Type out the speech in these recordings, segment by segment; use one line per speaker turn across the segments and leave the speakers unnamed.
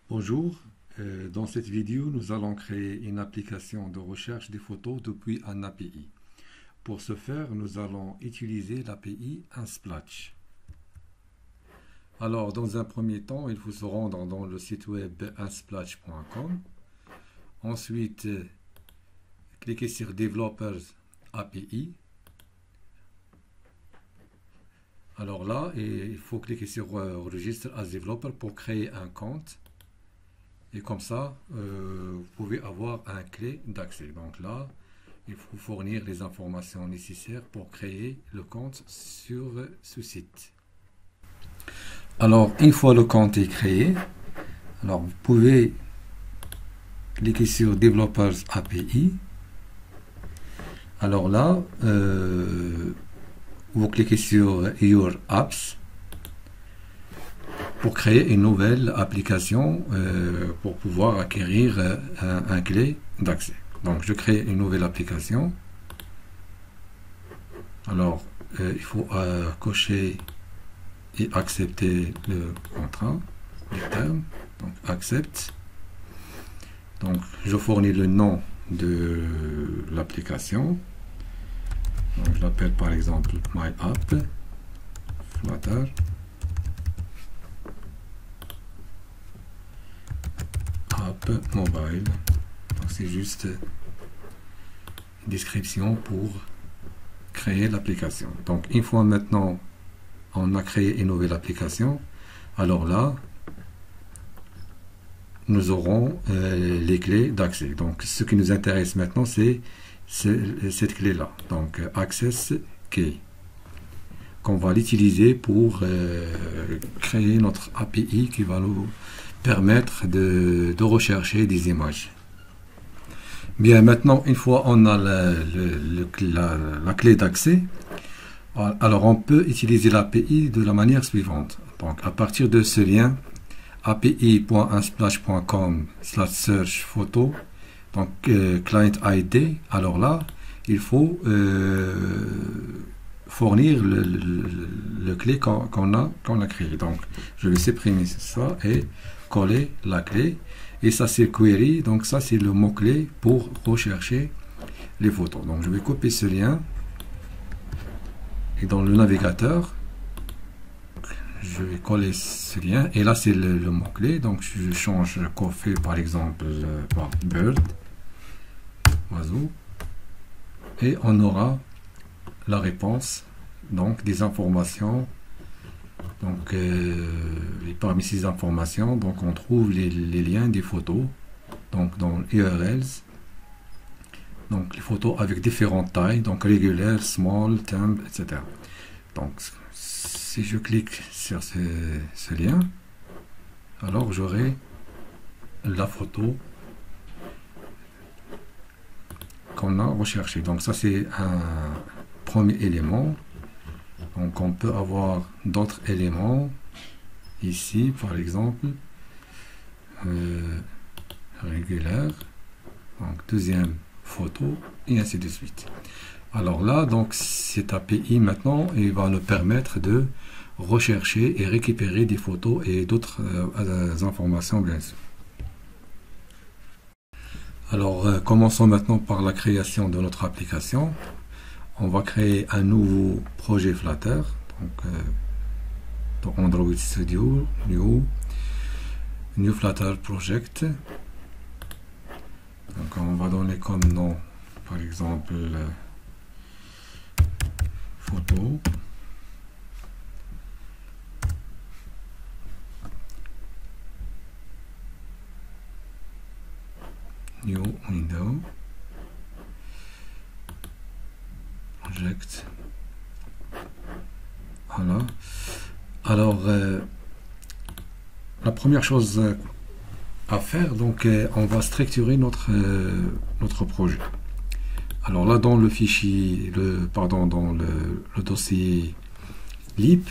Bonjour, dans cette vidéo, nous allons créer une application de recherche des photos depuis un API. Pour ce faire, nous allons utiliser l'API Unsplash. Alors, dans un premier temps, il faut se rendre dans le site web unsplash.com. Ensuite, cliquez sur Developers API. Alors là, il faut cliquer sur Register as Developer pour créer un compte. Et comme ça, vous pouvez avoir un clé d'accès. Donc là, il faut fournir les informations nécessaires pour créer le compte sur ce site. Alors, une fois le compte est créé, alors vous pouvez cliquer sur Developers API. Alors là, vous cliquez sur Your Apps pour créer une nouvelle application pour pouvoir acquérir un clé d'accès. Donc je crée une nouvelle application. Alors il faut cocher et accepter le contrat, les termes. Donc accepte. Donc je fournis le nom de l'application. Donc je l'appelle par exemple My App Flutter. App mobile. Donc c'est juste une description pour créer l'application. Donc une fois maintenant on a créé une nouvelle application, alors là nous aurons les clés d'accès. Donc ce qui nous intéresse maintenant c'est cette clé là, donc Access Key, qu'on va l'utiliser pour créer notre API qui va nous permettre de rechercher des images. Bien, maintenant, une fois on a la clé d'accès, alors on peut utiliser l'API de la manière suivante. Donc, à partir de ce lien, api.unsplash.com/search photo, donc client ID, alors là, il faut fournir le clé qu'on a créé. Donc, je vais supprimer ça et coller la clé. Et ça, c'est query. Donc, ça, c'est le mot-clé pour rechercher les photos. Donc, je vais copier ce lien. Et dans le navigateur, je vais coller ce lien. Et là, c'est le mot-clé. Donc, je change coffee, par exemple, par bird, oiseau. Et on aura la réponse, donc des informations. Donc et parmi ces informations, donc on trouve les liens des photos, donc dans URLs, donc les photos avec différentes tailles, donc régulière, small, thumb, etc. Donc si je clique sur ce lien, alors j'aurai la photo qu'on a recherché. Donc ça c'est un premier élément. Donc on peut avoir d'autres éléments ici, par exemple régulière, donc deuxième photo et ainsi de suite. Alors là, donc cette API maintenant, il va nous permettre de rechercher et récupérer des photos et d'autres informations bien sûr. Alors commençons maintenant par la création de notre application. On va créer un nouveau projet Flutter, donc dans Android Studio, New Flutter Project. Donc on va donner comme nom, par exemple, photo. New window. Project. Voilà. Alors la première chose à faire, donc on va structurer notre projet. Alors là, dans le fichier, dans le dossier lib,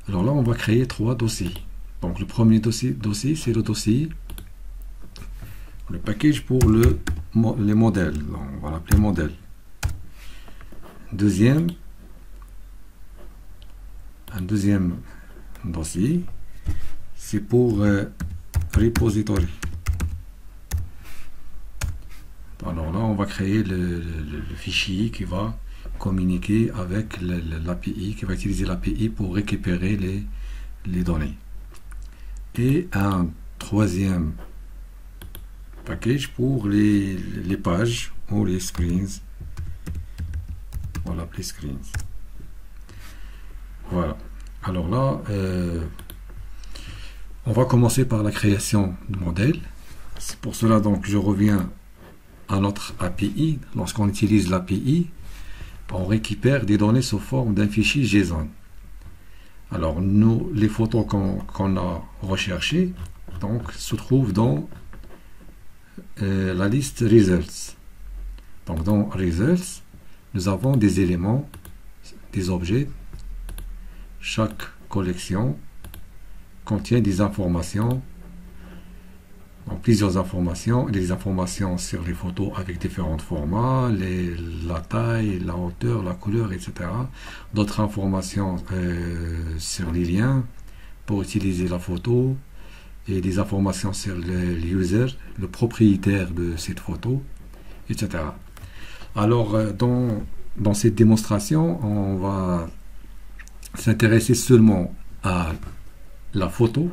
alors là on va créer 3 dossiers. Donc le premier dossier c'est le dossier, le package pour les modèles. Donc, on va l'appeler modèle. Un deuxième dossier, c'est pour repository. Alors là, on va créer le fichier qui va communiquer avec l'API, qui va utiliser l'API pour récupérer les données. Et un troisième package pour les pages ou les screens. On va l'appeler screens. Voilà. Alors là, on va commencer par la création de modèle. C'est pour cela donc je reviens à notre API. Lorsqu'on utilise l'API, on récupère des données sous forme d'un fichier JSON. Alors nous, les photos qu'on a recherchées donc se trouvent dans la liste Results. Donc dans Results, nous avons des éléments, des objets. Chaque collection contient des informations, donc plusieurs informations, des informations sur les photos avec différents formats, la taille, la hauteur, la couleur, etc. D'autres informations sur les liens pour utiliser la photo, et des informations sur le user, le propriétaire de cette photo, etc. Alors, dans cette démonstration, on va s'intéresser seulement à la photo,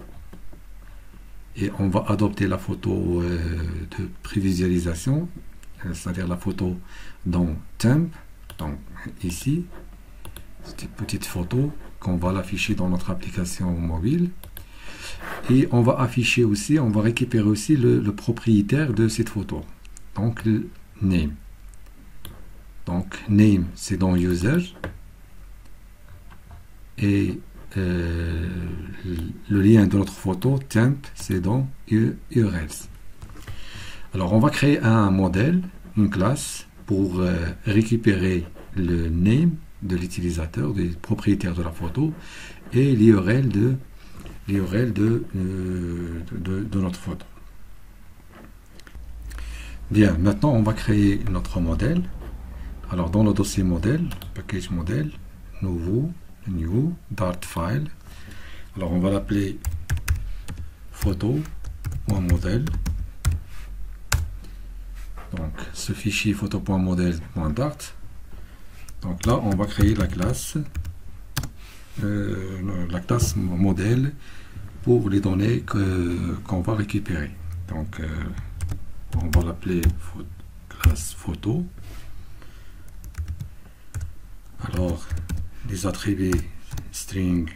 et on va adopter la photo de prévisualisation, c'est-à-dire la photo dans Temp, donc ici, cette petite photo qu'on va l'afficher dans notre application mobile. Et on va afficher aussi, on va récupérer aussi le propriétaire de cette photo, donc le name. Donc name c'est dans user, et le lien de notre photo temp c'est dans URLs. Alors on va créer un modèle, une classe pour récupérer le name de l'utilisateur, des propriétaires de la photo, et l'URL de notre photo. Bien, maintenant on va créer notre modèle. Alors dans le dossier modèle, package modèle, nouveau, new, dart file. Alors on va l'appeler photo.modèle. Donc ce fichier photo.modèle.dart. Donc là on va créer la classe modèle pour les données qu'on va récupérer. Donc on va l'appeler classe photo. Alors les attributs string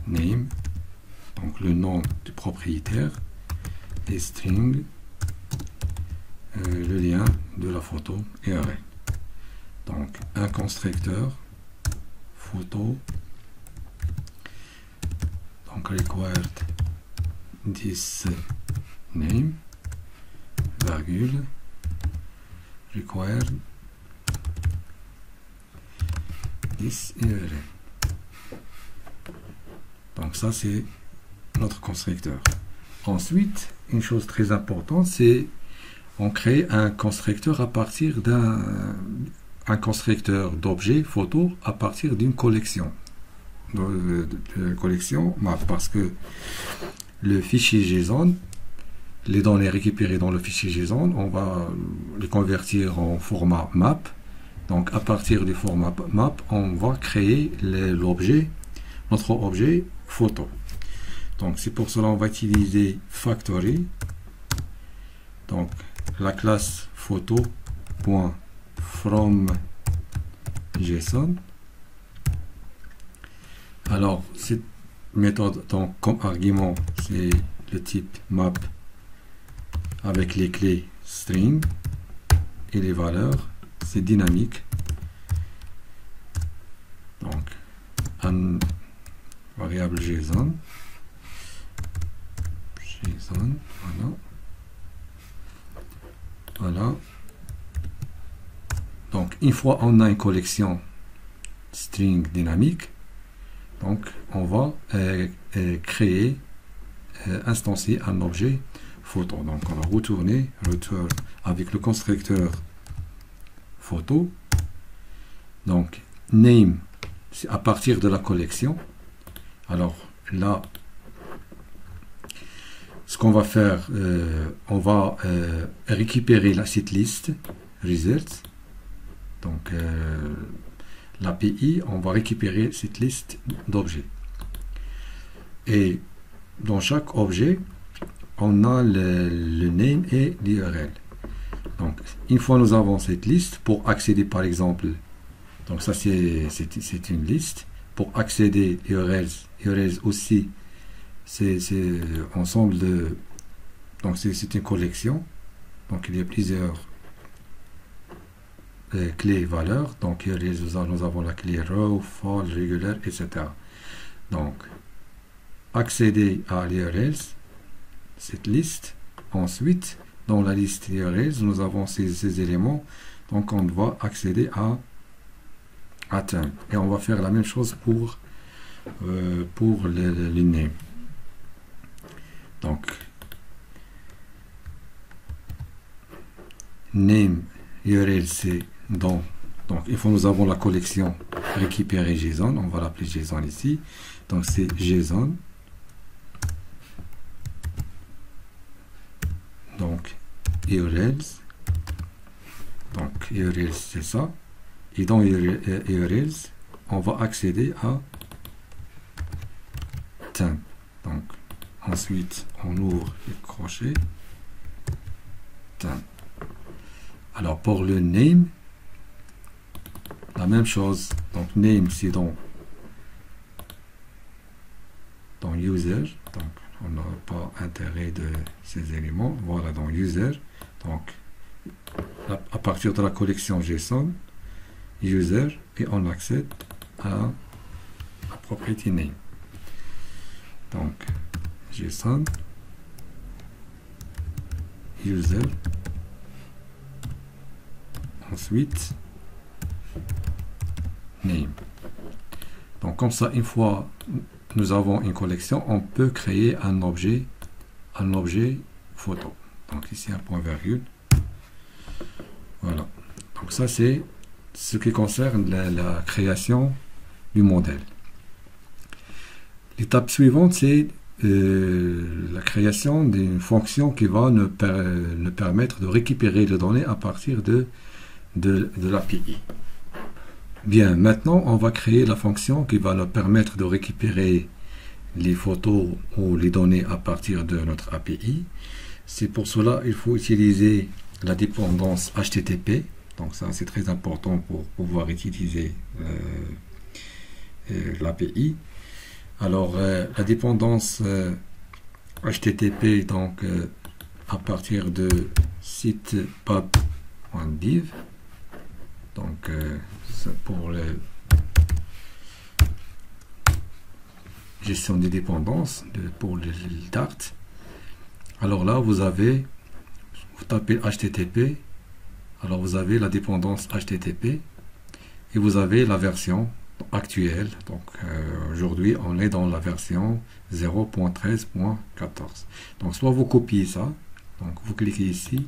name, donc le nom du propriétaire, et string le lien de la photo URL. Donc un constructeur photo, donc required this name, virgule, required this URL. Donc ça c'est notre constructeur. Ensuite, une chose très importante, c'est on crée un constructeur à partir un constructeur d'objets photo à partir d'une collection. Collection map, parce que le fichier JSON, les données récupérées dans le fichier JSON, on va les convertir en format map. Donc à partir du format map, on va créer l'objet, notre objet photo. Donc c'est pour cela on va utiliser factory. Donc la classe photo.fromJSON. Alors cette méthode, donc comme argument, c'est le type map avec les clés string et les valeurs, c'est dynamique. Donc un variable JSON, voilà. Donc une fois on a une collection string dynamique, donc on va créer, instancier un objet photo. Donc on va retourner return avec le constructeur photo. Donc name c'est à partir de la collection. Alors là ce qu'on va faire, on va récupérer cette liste results. Donc l'API, on va récupérer cette liste d'objets. Et dans chaque objet, on a le name et l'URL. Donc une fois nous avons cette liste, pour accéder par exemple, donc ça c'est une liste, pour accéder URLs aussi, c'est ensemble de, donc c'est une collection, donc il y a plusieurs clés valeurs, donc URLs, nous avons la clé row, fall, regular, etc. Donc accéder à l'URLs, cette liste. Ensuite, dans la liste URLs, nous avons ces éléments, donc on doit accéder à term. Et on va faire la même chose pour les names. Donc name URL, c'est donc il faut nous avons la collection récupérer JSON, on va l'appeler JSON ici, donc c'est JSON, donc URLs, donc URLs c'est ça, et dans URLs on va accéder à temp. Donc ensuite on ouvre le crochet temp. Alors pour le name, la même chose, donc name c'est dans user, donc on n'a pas intérêt de ces éléments, voilà, dans user, donc à partir de la collection JSON, user, et on accède à la propriété name. Donc JSON, user, ensuite name. Donc comme ça, une fois nous avons une collection, on peut créer un objet photo. Donc ici un point virgule. Voilà. Donc ça c'est ce qui concerne la création du modèle. L'étape suivante, c'est la création d'une fonction qui va nous permettre de récupérer les données à partir de l'API. Bien, maintenant on va créer la fonction qui va nous permettre de récupérer les photos ou les données à partir de notre API. C'est pour cela il faut utiliser la dépendance HTTP. Donc ça c'est très important pour pouvoir utiliser l'API. Alors la dépendance HTTP, donc à partir de site pub.div, donc pour la gestion des dépendances pour le Dart. Alors là vous tapez HTTP, alors vous avez la dépendance HTTP et vous avez la version actuelle. Donc aujourd'hui on est dans la version 0.13.14. donc soit vous copiez ça, donc vous cliquez ici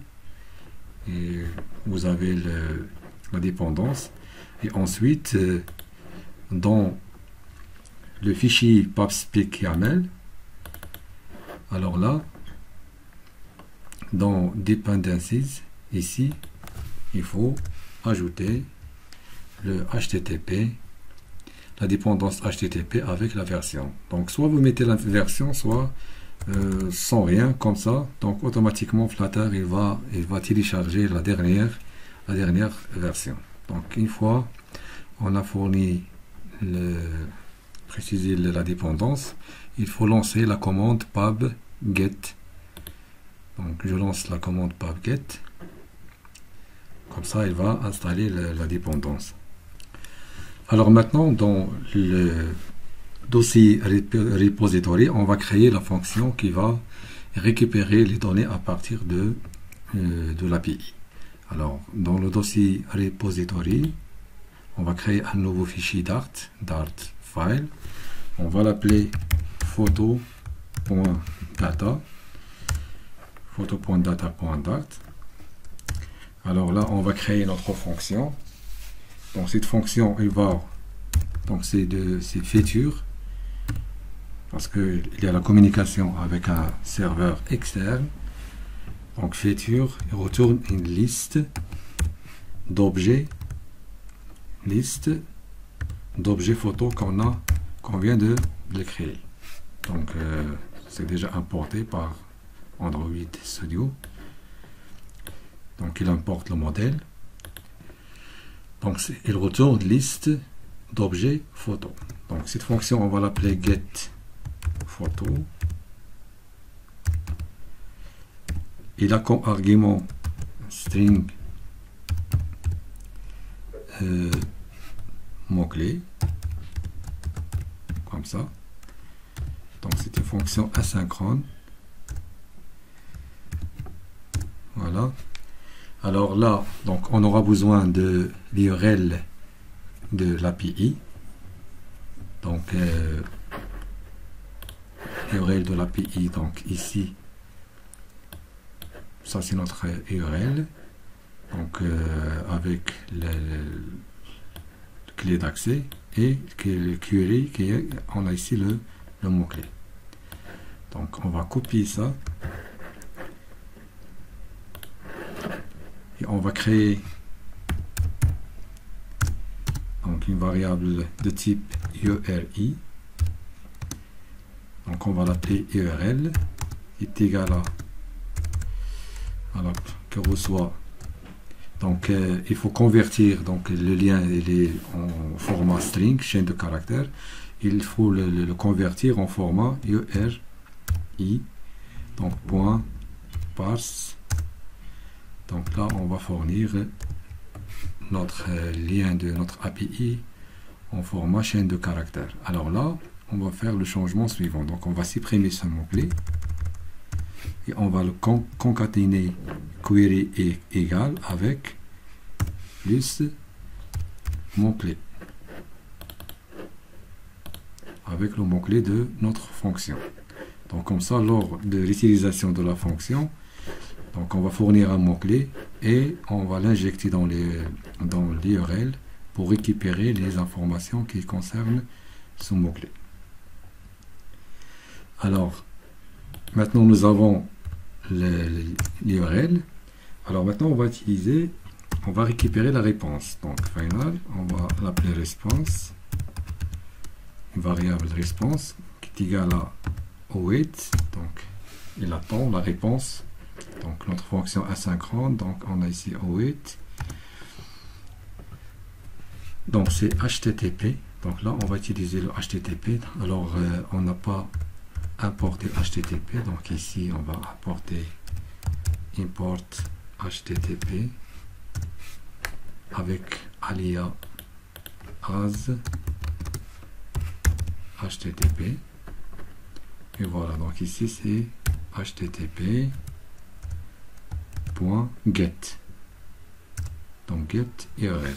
et vous avez la dépendance, et ensuite dans le fichier pubspec.yaml, alors là dans dependencies, ici il faut ajouter le HTTP, la dépendance HTTP avec la version. Donc soit vous mettez la version, soit sans rien, comme ça. Donc automatiquement Flutter il va télécharger la dernière version. Donc une fois on a fourni préciser la dépendance, il faut lancer la commande pub-get. Donc je lance la commande pub-get, comme ça il va installer la dépendance. Alors maintenant dans le dossier repository, on va créer la fonction qui va récupérer les données à partir de l'API. Alors dans le dossier repository, on va créer un nouveau fichier Dart file, on va l'appeler photo.data.dart. Alors là on va créer notre fonction. Donc cette fonction elle va, donc c'est feature, parce qu'il y a la communication avec un serveur externe. Donc feature, il retourne une liste d'objets, photos qu'on vient de créer. Donc c'est déjà importé par Android Studio. Donc il importe le modèle. Donc il retourne liste d'objets photos. Donc cette fonction, on va l'appeler get photo. Il a comme argument string mot-clé, comme ça. Donc c'est une fonction asynchrone. Voilà. Alors là, donc on aura besoin de l'URL de l'API. Donc l'URL de l'API, donc ici, ça c'est notre URL. Donc avec la clé d'accès et le query on a ici le mot-clé. Donc on va copier ça et on va créer donc une variable de type URI. Donc on va l'appeler URL est égal à que reçoit. Donc il faut convertir, donc le lien il est en format string, chaîne de caractères. Il faut le convertir en format URI. Donc point parse. Donc là on va fournir notre lien de notre API en format chaîne de caractères. Alors là on va faire le changement suivant. Donc on va supprimer ce mot-clé et on va le concaténer query est égal avec plus mot-clé, avec le mot-clé de notre fonction. Donc comme ça, lors de l'utilisation de la fonction, donc on va fournir un mot-clé et on va l'injecter dans l'URL pour récupérer les informations qui concernent ce mot-clé. Alors maintenant nous avons l'URL. Alors maintenant on va récupérer la réponse. Donc final, on va l'appeler response, une variable response qui est égale à await. Donc il attend la réponse. Donc notre fonction asynchrone. Donc on a ici await. Donc c'est HTTP. Donc là on va utiliser le HTTP. Alors on n'a pas importé HTTP. Donc ici on va apporter import HTTP avec alias as HTTP. Et voilà, donc ici c'est http.get. Donc get URL.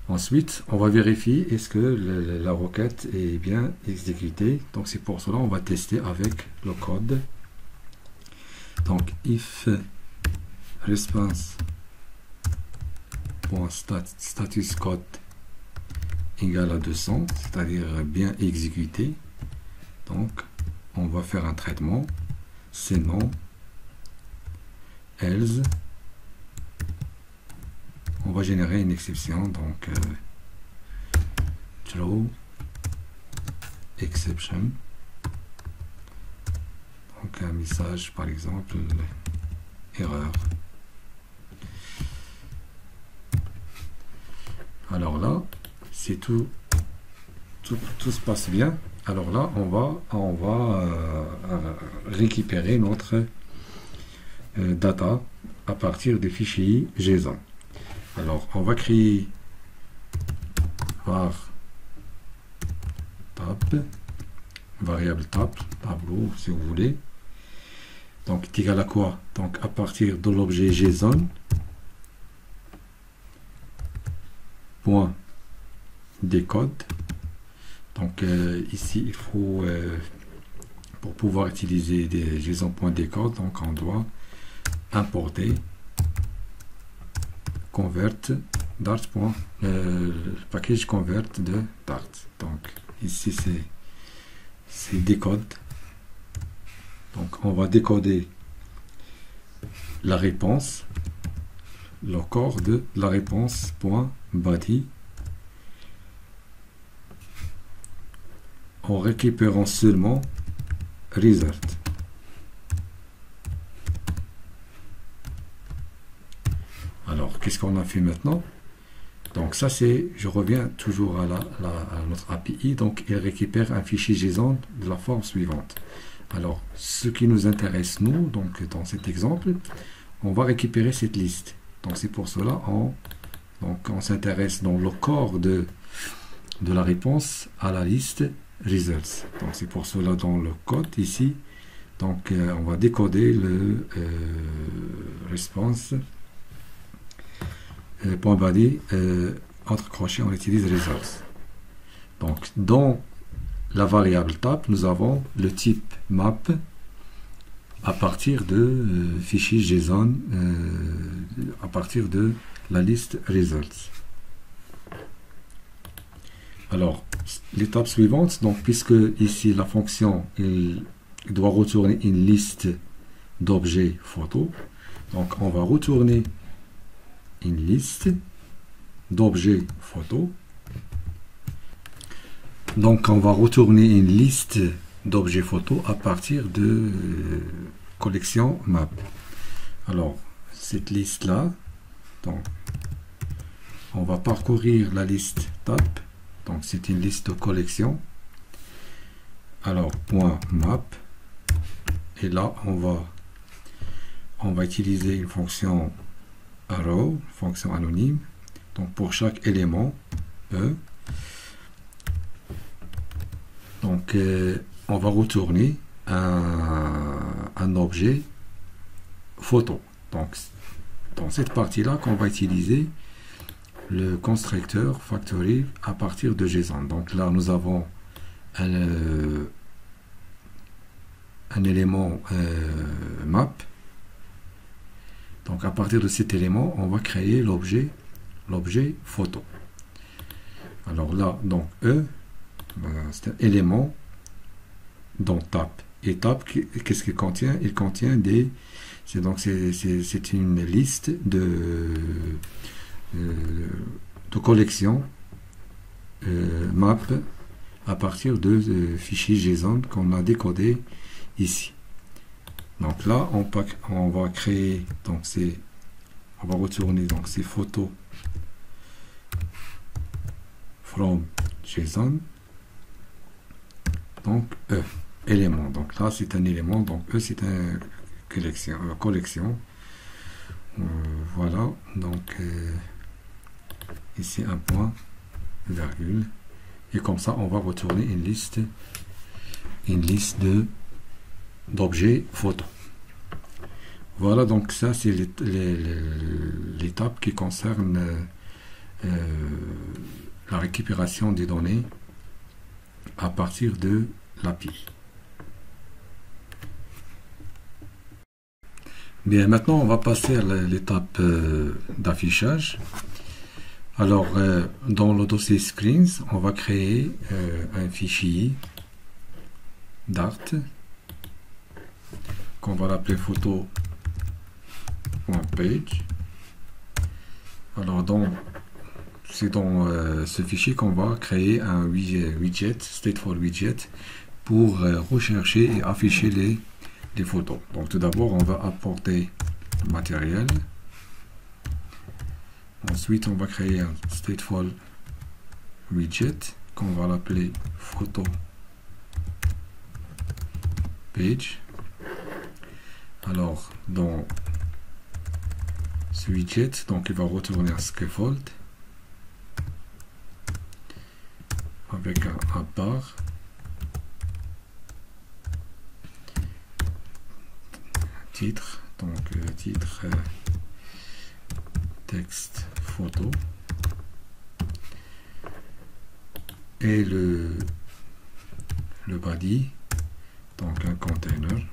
Ensuite, on va vérifier est-ce que la requête est bien exécutée. Donc c'est pour cela on va tester avec le code. Donc if response.status code égale à 200, c'est-à-dire bien exécuté. Donc on va faire un traitement, sinon else, on va générer une exception, donc throw exception, donc un message par exemple erreur. Alors là c'est tout se passe bien. Alors là on va récupérer notre data à partir des fichiers JSON. Alors on va créer var tab, variable tableau si vous voulez. Donc est égal à quoi? Donc à partir de l'objet JSON point décode. Donc ici il faut pour pouvoir utiliser des JSON.decode, donc on doit importer convert le package convert de Dart. Donc ici c'est décode. Donc on va décoder la réponse, le corps de la réponse .body en récupérant seulement result. Alors qu'est-ce qu'on a fait maintenant? Donc ça c'est, je reviens toujours à notre API, donc il récupère un fichier JSON de la forme suivante. Alors ce qui nous intéresse nous, donc dans cet exemple, on va récupérer cette liste. Donc c'est pour cela on s'intéresse dans le corps de la réponse à la liste results. Donc c'est pour cela dans le code ici, donc on va décoder le response .body entre crochets on utilise results. Donc dans la variable type nous avons le type map à partir de fichier JSON à partir de la liste results. Alors l'étape suivante, donc puisque ici la fonction il doit retourner une liste d'objets photos, donc on va retourner une liste d'objets photos. Donc on va retourner une liste d'objets photos à partir de collection map. Alors cette liste là, donc on va parcourir la liste type, donc c'est une liste de collection. Alors .map, et là on va utiliser une fonction arrow, fonction anonyme, donc pour chaque élément E. Donc on va retourner un objet photo. Donc dans cette partie là qu'on va utiliser le constructeur factory à partir de JSON. Donc là nous avons un élément map. Donc à partir de cet élément on va créer l'objet photo. Alors là donc c'est un élément dans tap. Et tap, qu'est-ce qu'il contient? Il contient des, c'est une liste de collections map à partir de fichiers JSON qu'on a décodé ici. Donc là on va créer, donc on va retourner donc ces photos from JSON. Donc E, élément. Donc là c'est un élément, donc E c'est une collection. Voilà, donc ici un point, virgule, et comme ça on va retourner une liste d'objets photos. Voilà, donc ça c'est l'étape qui concerne la récupération des données à partir de l'API. Bien, maintenant on va passer à l'étape d'affichage. Alors dans le dossier screens, on va créer un fichier Dart qu'on va l'appeler photo.page. Alors c'est dans ce fichier qu'on va créer un widget, stateful widget, pour rechercher et afficher les photos. Donc tout d'abord on va apporter le matériel. Ensuite on va créer un stateful widget qu'on va l'appeler photo page. Alors dans ce widget, donc il va retourner un scaffold avec un bar, titre, donc titre texte photo, et le body, donc un container,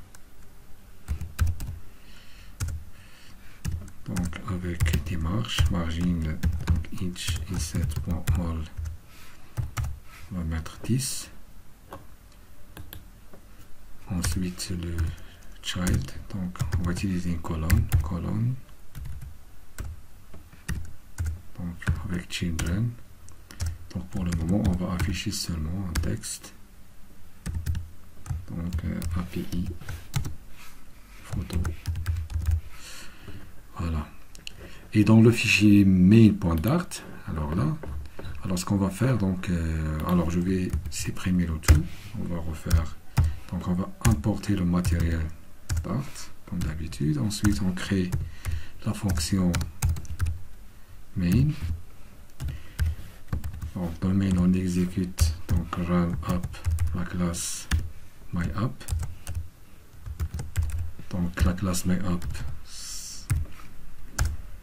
donc avec des margines, donc each inset.all, on va mettre 10. Ensuite le child, donc on va utiliser une colonne, donc avec children. Donc pour le moment on va afficher seulement un texte, donc API photo, voilà. Et dans le fichier main.dart, alors là, alors ce qu'on va faire, donc alors je vais supprimer le tout, on va refaire, donc on va importer le matériel Dart comme d'habitude. Ensuite on crée la fonction main. Donc dans le main on exécute donc run app la classe myApp. Donc la classe myApp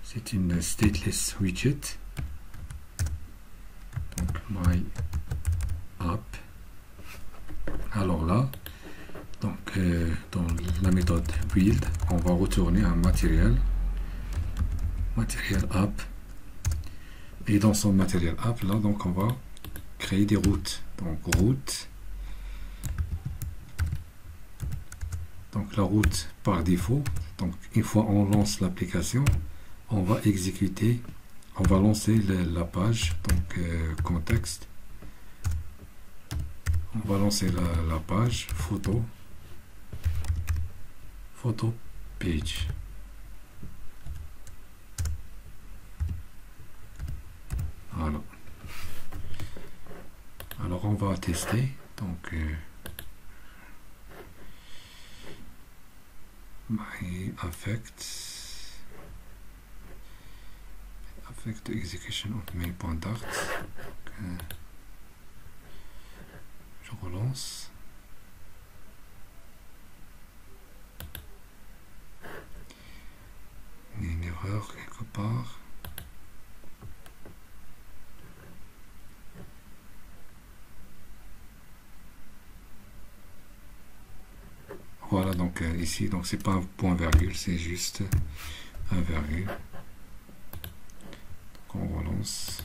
c'est une stateless widget. Donc myApp. Alors là, donc dans la méthode build, on va retourner un matériel app. Et dans son matériel app, là, donc on va créer des routes. Donc route. Donc la route par défaut. Donc une fois on lance l'application, on va exécuter, on va lancer la page. Donc contexte. On va lancer la page photo page. Voilà. Alors on va tester. Donc my affect execution of main.dart. Je relance. Il y a une erreur quelque part. Voilà, donc ici, donc c'est pas un point virgule, c'est juste un virgule. Donc on relance.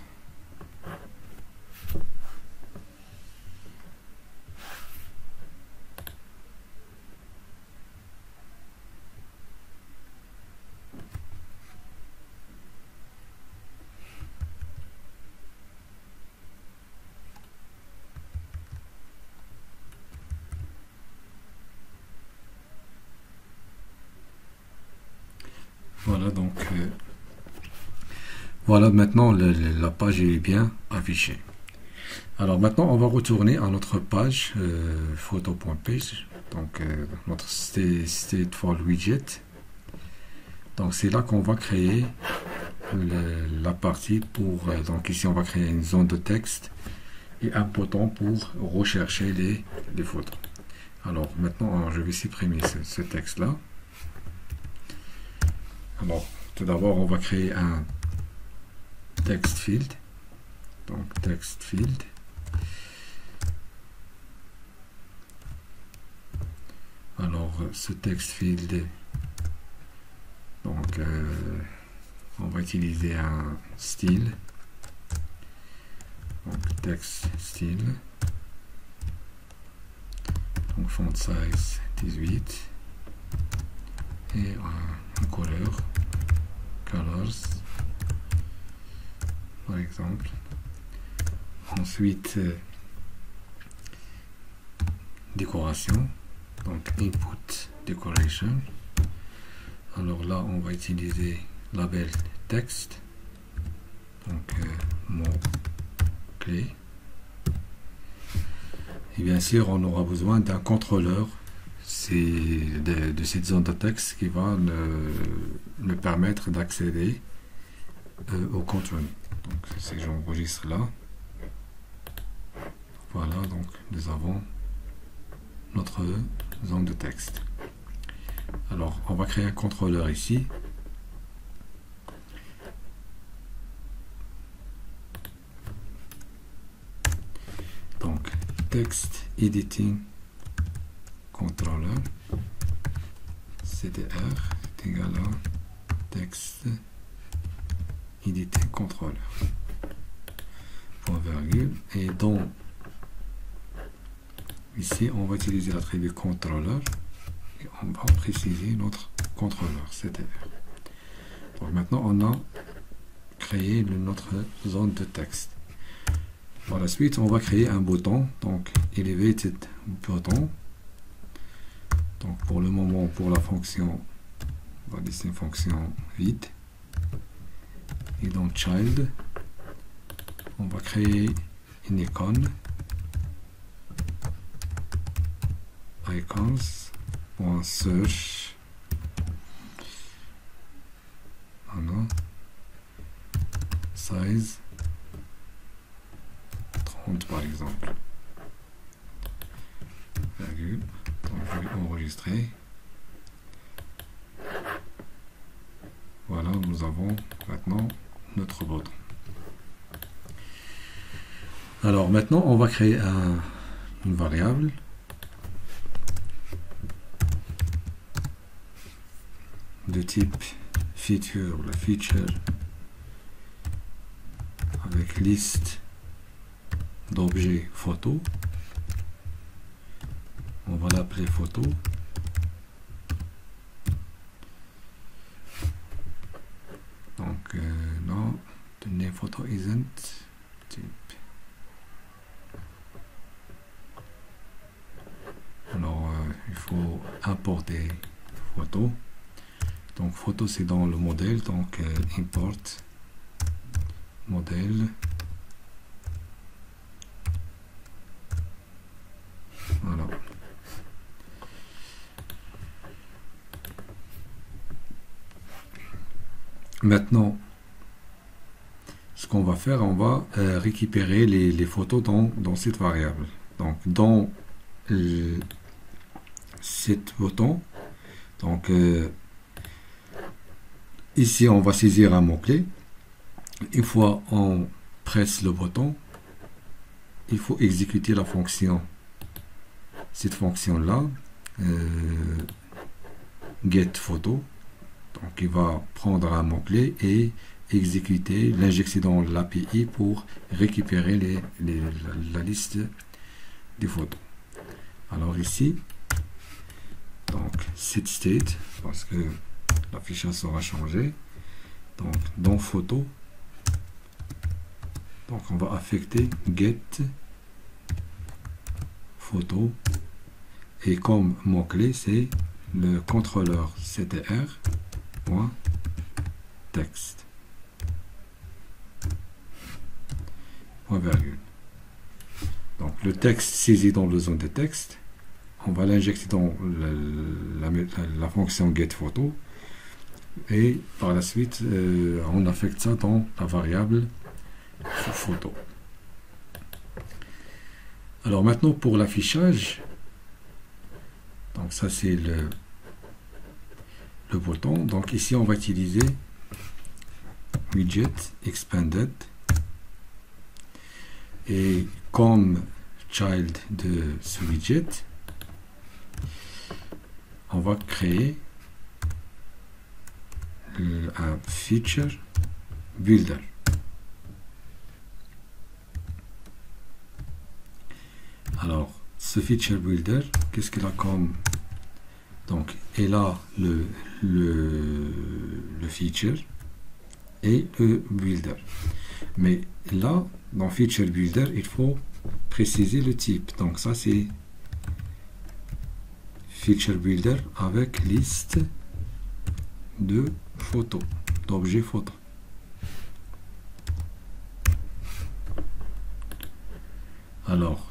Voilà, donc voilà, maintenant la page est bien affichée. Alors maintenant on va retourner à notre page photo.page, donc notre stateful widget. Donc c'est là qu'on va créer la partie pour, donc ici on va créer une zone de texte et un bouton pour rechercher les photos. Alors maintenant je vais supprimer ce texte là. Alors, tout d'abord, on va créer un text field. Donc, text field. Alors, ce text field, donc, on va utiliser un style. Donc, text style. Donc, font size 18. Et une couleur, colors, par exemple. Ensuite, décoration, donc input decoration. Alors là, on va utiliser label texte, donc mot clé. Et bien sûr, on aura besoin d'un contrôleur. C'est de cette zone de texte qui va me permettre d'accéder au contenu. Donc si j'enregistre là, voilà, donc nous avons notre zone de texte. Alors on va créer un contrôleur ici. Donc text editing controller CTR est égal à text éditer contrôleur, point virgule, et dans ici on va utiliser l'attribut contrôleur et on va préciser notre contrôleur CTR. Donc maintenant on a créé notre zone de texte. Par la suite on va créer un bouton, donc elevated button. Donc pour le moment, pour la fonction, on va laisser une fonction vide. Et dans child, on va créer une icône, icons.search, voilà, size 30 par exemple, virgule. Donc je vais enregistrer. Voilà, nous avons maintenant notre bouton. Alors maintenant on va créer une variable de type feature, la feature avec liste d'objets photo. On va l'appeler photo. Donc non, the name photo isn't type. Alors il faut importer photo. Donc photo c'est dans le modèle, donc import modèle. Voilà. Maintenant, ce qu'on va faire, on va récupérer les photos dans cette variable. Donc, dans cette bouton, donc ici, on va saisir un mot-clé. Une fois on presse le bouton, il faut exécuter la fonction. Cette fonction-là, get photo. Donc, il va prendre un mot-clé et exécuter, l'injecter dans l'API pour récupérer la liste des photos. Alors ici, donc set state, parce que l'affichage sera changé. Donc, dans photo, donc on va affecter get photo et comme mot-clé, c'est le contrôleur CTR. Texte. Point virgule. Donc le texte saisi dans le zone de texte, on va l'injecter dans la fonction getPhoto et par la suite on affecte ça dans la variable photo. Alors maintenant pour l'affichage, donc ça c'est le bouton. Donc ici on va utiliser widget expanded et comme child de ce widget on va créer un feature builder. Alors ce feature builder, qu'est-ce qu'il a comme, donc il a le feature et le builder, mais là dans feature builder il faut préciser le type. Donc ça c'est feature builder avec liste de photos, d'objets photos. Alors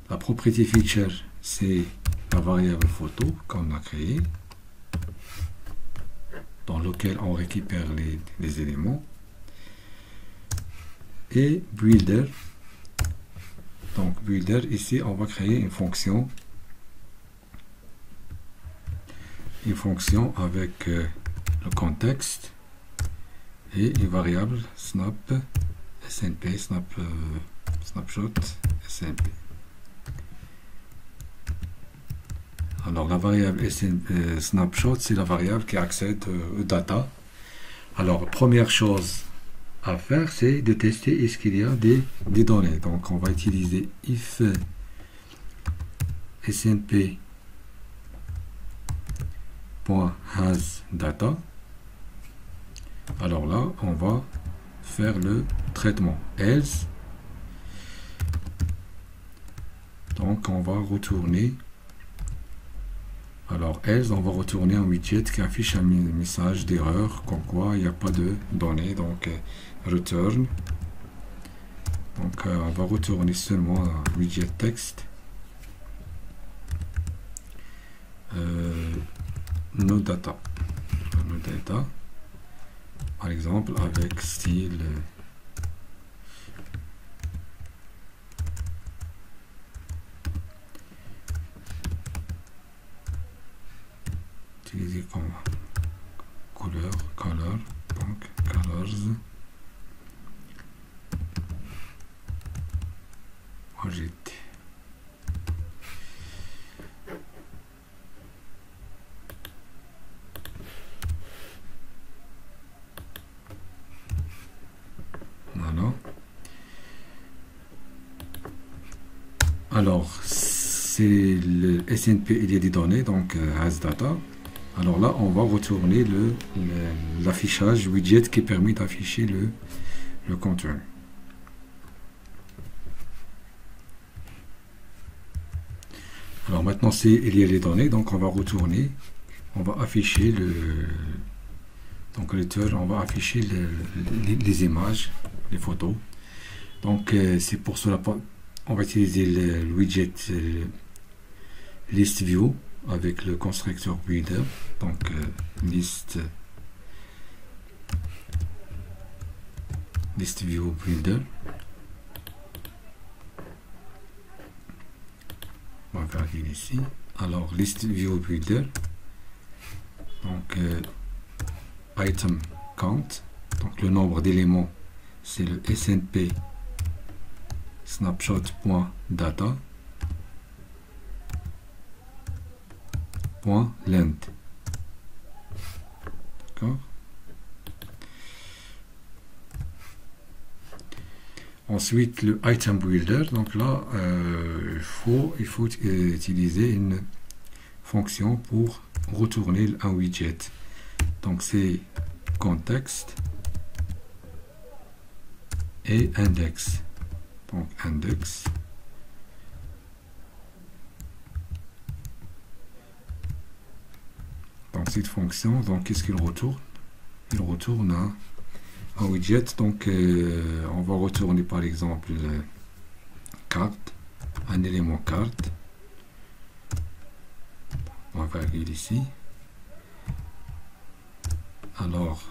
la propriété feature c'est la variable photo qu'on a créée, dans lequel on récupère les éléments, et builder. Donc builder, ici on va créer une fonction avec le contexte et une variable snap snp snapshot snp. Alors la variable snapshot c'est la variable qui accède aux data. Alors, première chose à faire, c'est de tester est-ce qu'il y a des données. Donc, on va utiliser if snp.hasData. Alors là, on va faire le traitement else. Donc, on va retourner. Alors, else, on va retourner un widget qui affiche un message d'erreur, comme quoi il n'y a pas de données. Donc, return. Donc, on va retourner seulement un widget texte. No data. No data. Par exemple, avec style. Utilisé comme couleur, color, donc colors. Widget. Voilà. Alors, c'est le SNP, il y a des données, donc hasData. Alors là, on va retourner l'affichage widget qui permet d'afficher le contenu. Alors maintenant, il y a les données, donc on va retourner, on va afficher donc on va afficher les images, les photos. Donc c'est pour cela, on va utiliser le widget list view avec le constructeur builder. Donc list view builder. On va vérifier ici. Alors list view builder. Donc item count. Donc le nombre d'éléments, c'est le snp snapshot.data .length. D'accord. Ensuite, le item builder. Donc là, il faut utiliser une fonction pour retourner un widget. Donc c'est context et index. Donc index. Donc cette fonction, donc qu'est-ce qu'il retourne? Il retourne un widget. Donc on va retourner par exemple carte, un élément carte. On va vérifier ici. Alors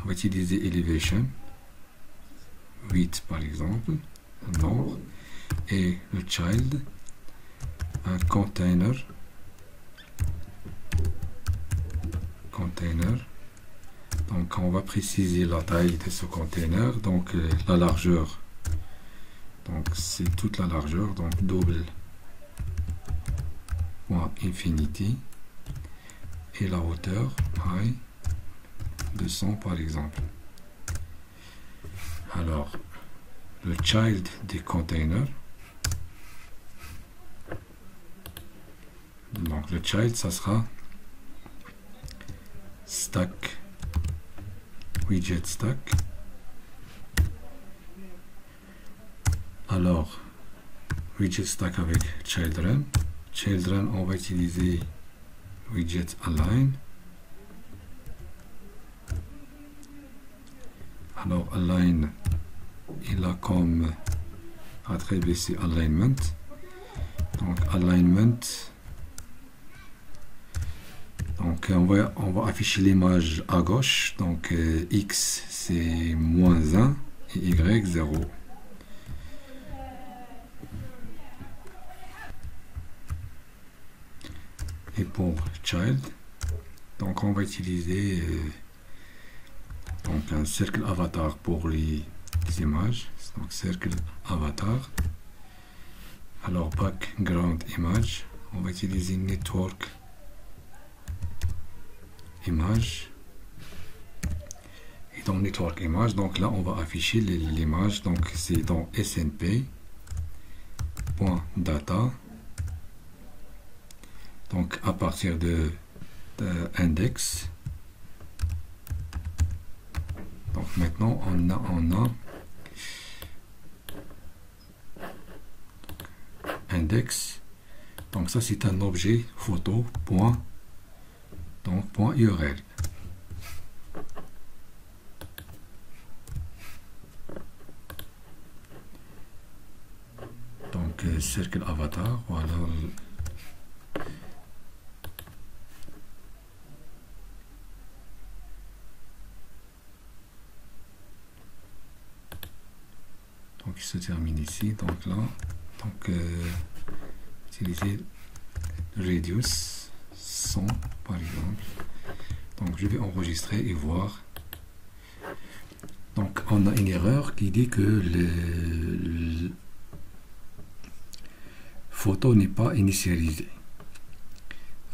on va utiliser elevation 8 par exemple, un nombre, et le child, un container. Donc on va préciser la taille de ce container, donc la largeur, donc c'est toute la largeur, donc double point infinity, et la hauteur height 200 par exemple. Alors le child des containers, donc le child ça sera stack, widget stack. Alors widget stack avec children, on va utiliser widget align. Alors align, il a comme attribut c'est alignment. Donc alignment, donc on va afficher l'image à gauche. Donc x c'est -1 et y 0. Et pour child, donc on va utiliser donc un cercle avatar pour les images. Donc cercle avatar. Alors background image, on va utiliser network image. Et dans Network Image, donc là, on va afficher l'image. Donc, c'est dans snp.data. Donc, à partir de index. Donc, maintenant, on a index. Donc, ça, c'est un objet photo. Donc, point URL. Donc, circle avatar, voilà. Donc, il se termine ici. Donc, là, donc, utiliser Radius 100, par exemple. Donc, je vais enregistrer et voir. Donc, on a une erreur qui dit que le photo n'est pas initialisée.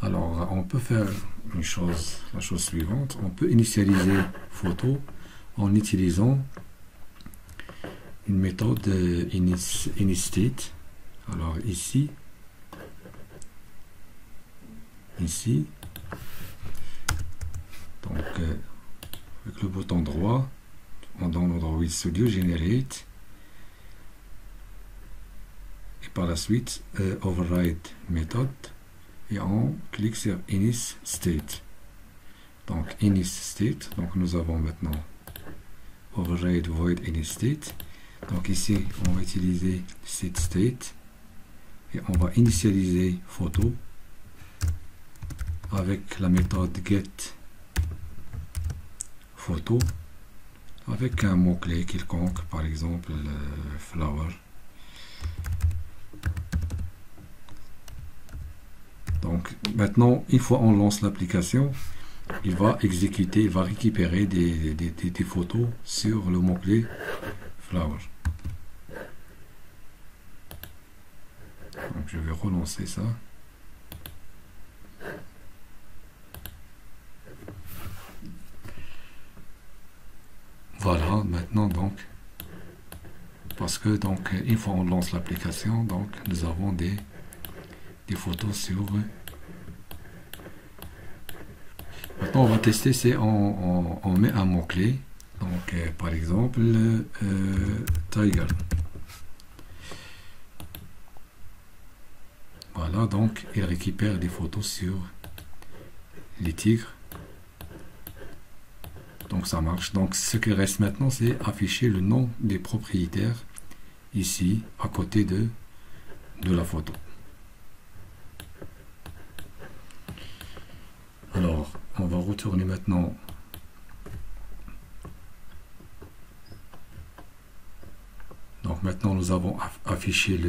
Alors, on peut faire la chose suivante. On peut initialiser photo en utilisant une méthode initstate. Alors, ici, donc, avec le bouton droit, dans Android Studio, Generate, et par la suite, Override Method, et on clique sur Init State. Donc, Init State, donc nous avons maintenant Override Void Init State. Donc ici, on va utiliser Set State, et on va initialiser photo avec la méthode get photo avec un mot-clé quelconque, par exemple flower. Donc maintenant, une fois on lance l'application, il va exécuter, il va récupérer des photos sur le mot-clé flower. Donc je vais relancer ça. Voilà, maintenant donc, parce que donc une fois on lance l'application, donc nous avons des photos sur. Maintenant on va tester, c'est on met un mot-clé, donc par exemple tiger. Voilà, donc il récupère des photos sur les tigres. Donc ça marche. Donc ce qui reste maintenant, c'est afficher le nom des propriétaires ici à côté de la photo. Alors on va retourner maintenant donc maintenant nous avons affiché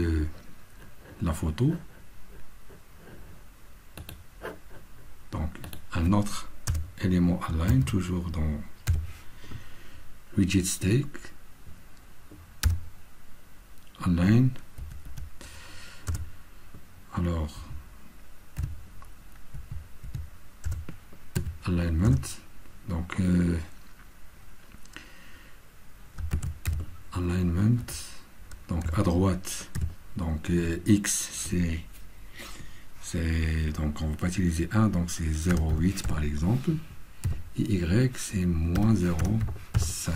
la photo. Donc un autre élément align, toujours dans widget stake, align. Alors alignment, donc alignment, donc à droite, donc x c'est donc on va pas utiliser 1, donc c'est 0,8 par exemple, et y c'est moins 0,5.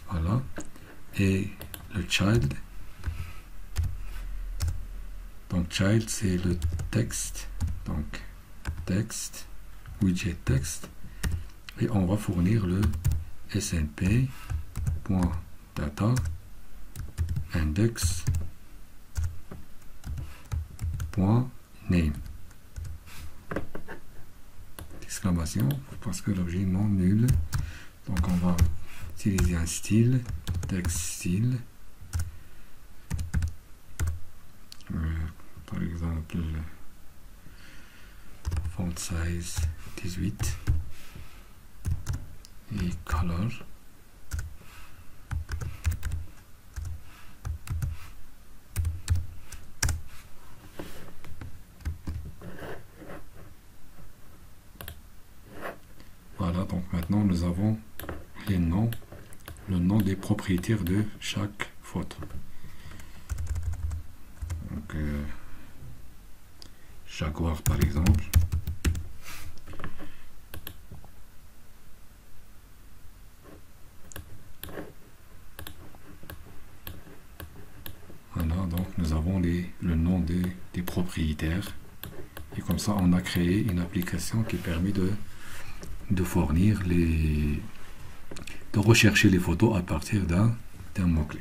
Voilà, et le child, donc child c'est le texte, donc texte, widget texte, et on va fournir le snp.data index.name exclamation, parce que l'objet non nul. Donc on va utiliser un style, text style, par exemple font size 18 et color. nous avons les noms, le nom des propriétaires de chaque photo. Donc, Jaguar par exemple. Voilà, donc nous avons le nom des propriétaires. Et comme ça, on a créé une application qui permet de fournir de rechercher les photos à partir d'un mot-clé.